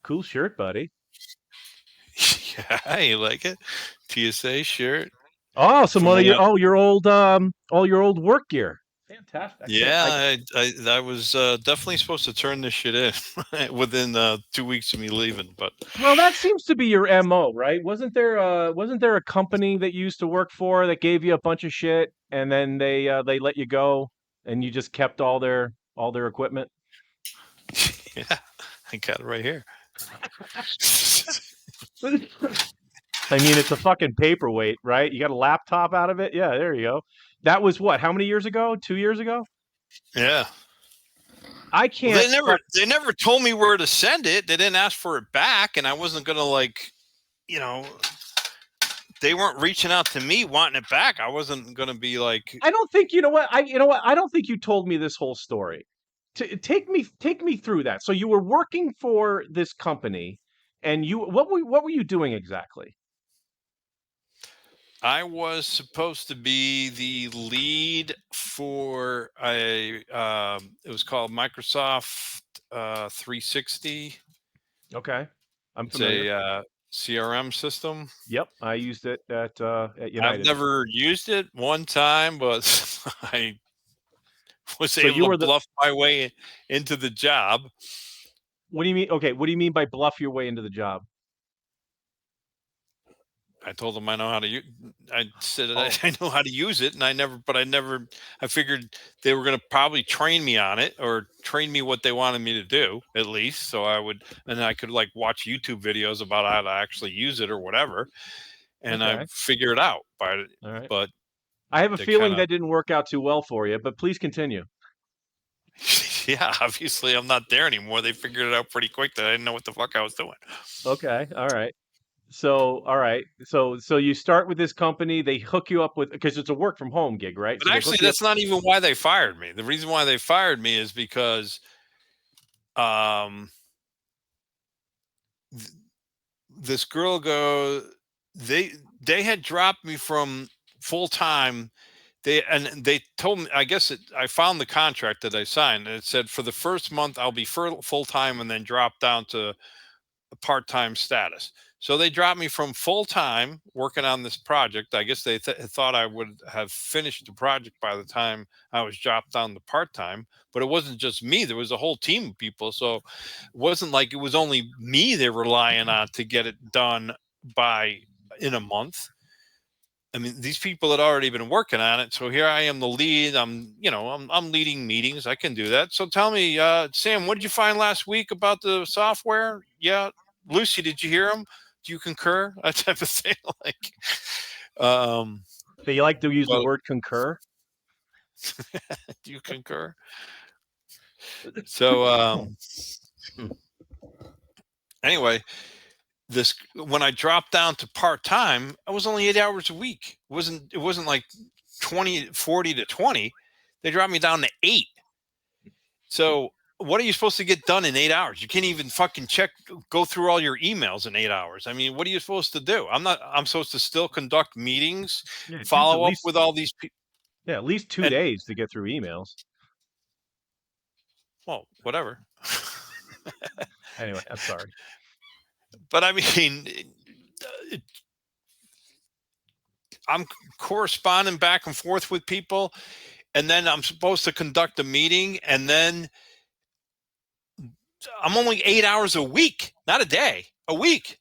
Cool shirt, buddy. Yeah, you like it? TSA shirt. Oh, some From of when your I- all your old work gear. Fantastic. Yeah, I was definitely supposed to turn this shit in within 2 weeks of me leaving, but Well, that seems to be your MO, right? Wasn't there a company that you used to work for that gave you a bunch of shit and then they let you go and you just kept all their equipment? yeah, I got it right here. I mean, it's a fucking paperweight, right? You got a laptop out of it? Yeah, there you go. That was what? How many years ago? 2 years ago? Yeah. I Well, can't they never told me where to send it. They didn't ask for it back, and I wasn't gonna you know, they weren't reaching out to me wanting it back. I wasn't gonna be like, I don't think you know what? I don't think you told me this whole story. Take me through that. So you were working for this company and you what were you doing exactly? I was supposed to be the lead for it was called Microsoft 360. Okay. I'm It's familiar. a CRM system. Yep, I used it at I've United. never used it one time, but I was So able you to were the bluff my way into the job. what do you mean? Okay, what do you mean by bluff your way into the job? I told them I know how to use. I said Oh, I know how to use it, and I figured they were going to probably train me on it or train me what they wanted me to do at least, so I could like watch YouTube videos about how to actually use it or whatever, and I okay. figure it out. All right. But I have a they kind feeling of, that didn't work out too well for you, but please continue. yeah, obviously I'm not there anymore. They figured it out pretty quick that I didn't know what the fuck I was doing. Okay. All right. So, all right. So you start with this company, they hook you up with because it's a work from home gig, right? But So they actually, hook you up. that's not even why they fired me. The reason why they fired me is because um, th- this girl they they had dropped me from full time. They told me, I guess I found the contract that I signed, and it said for the first month I'll be full time and then drop down to a part time status. So they dropped me from full time working on this project. I guess they thought I would have finished the project by the time I was dropped down to part time. But it wasn't just me; there was a whole team of people. So it wasn't like it was only me they were relying on to get it done by in a month. I mean, these people had already been working on it. So here I am, the lead. I'm leading meetings. I can do that. So tell me, Sam, what did you find last week about the software? Yeah, Lucy, did you hear him? Do you concur? That type of thing. Like, um, They like to use the well, word concur. do you concur? So anyway, this when I dropped down to part time, I was only 8 hours a week. It wasn't like 40 to 20. They dropped me down to 8. So what are you supposed to get done in 8 hours? You can't even fucking go through all your emails in 8 hours. I mean, what are you supposed to do? I'm supposed to still conduct meetings, Yeah, it takes follow up with all these people. at least 2 And days to get through emails. well, whatever. Anyway, I'm sorry. But I mean, I'm corresponding back and forth with people, and then I'm supposed to conduct a meeting, and then I'm only 8 hours a week, not a day, a week.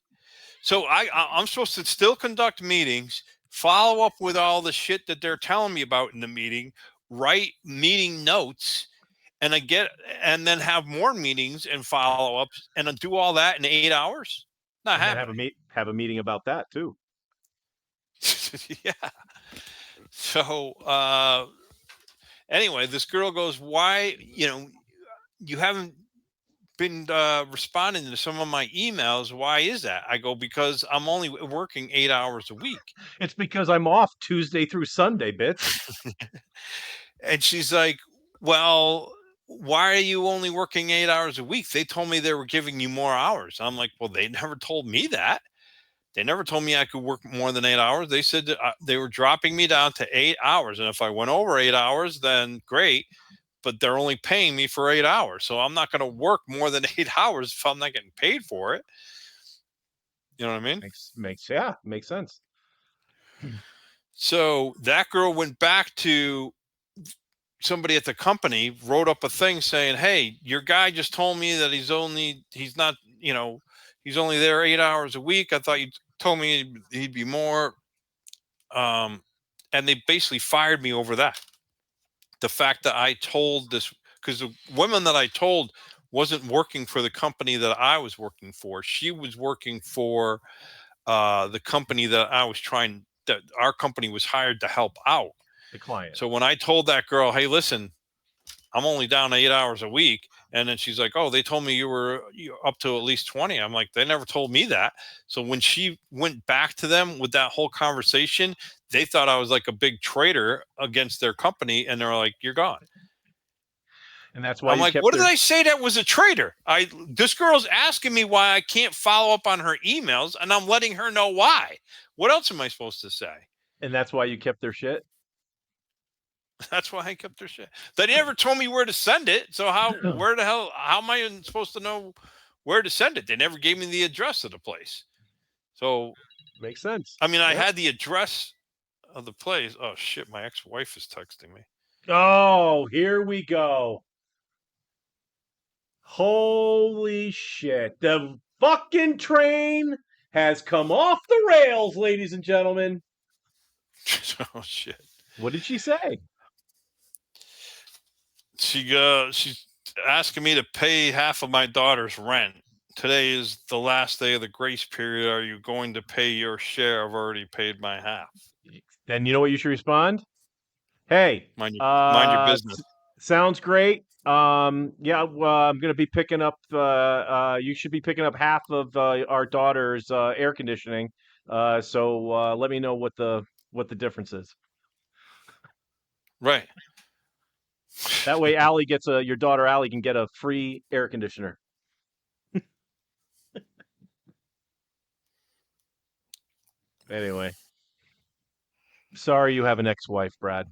So I'm supposed to still conduct meetings, follow up with all the shit that they're telling me about in the meeting, write meeting notes, and and then have more meetings and follow ups, and do all that in 8 hours. Not And then happening. have a meeting about that too. Yeah. So anyway, this girl goes, "Why, you haven't been responding to some of my emails. Why is that?" I go, "Because I'm only working 8 hours a week." It's because I'm off Tuesday through Sunday, bitch. And she's like, "Well, why are you only working 8 hours a week? They told me they were giving you more hours." I'm like, "Well, they never told me that. They never told me I could work more than 8 hours. They said that they were dropping me down to 8 hours. And if I went over 8 hours, then great. But they're only paying me for 8 hours. So I'm not going to work more than 8 hours if I'm not getting paid for it." You know what I mean? Makes sense. So that girl went back to somebody at the company, wrote up a thing saying, "Hey, your guy just told me that he's not, he's only there 8 hours a week. I thought you told me he'd be more." Um, and they basically fired me over that. The fact that I told this, because the woman that I told wasn't working for the company that I was working for. She was working for the company that our company was hired to help out. The client. So when I told that girl, "Hey, listen, I'm only down 8 hours a week," and then she's like, "Oh, they told me you up to at least 20." I'm like, "They never told me that." So when she went back to them with that whole conversation, they thought I was like a big traitor against their company, and they're like, "You're gone." And that's why I'm you like, kept "What did their I say that was a traitor?" This girl's asking me why I can't follow up on her emails, and I'm letting her know why. What else am I supposed to say? and that's why you kept their shit. That's why I kept their shit. They never told me where to send it. So how am I supposed to know where to send it? They never gave me the address of the place. So, Makes sense. I mean, I Yep. had the address of the place. Oh shit, my ex-wife is texting me. Oh, here we go. Holy shit. The fucking train has come off the rails, ladies and gentlemen. Oh shit. What did she say? She's asking me to pay half of my daughter's rent. Today is the last day of the grace period. Are you going to pay your share? I've already paid my half. Then you know what you should respond? Hey, Mind your business. sounds great. Yeah, well, I'm gonna be picking up. You should be picking up half of our daughter's air conditioning. So let me know what the difference is. Right. That way, Allie gets a your daughter Allie can get a free air conditioner. Anyway, sorry you have an ex-wife, Brad.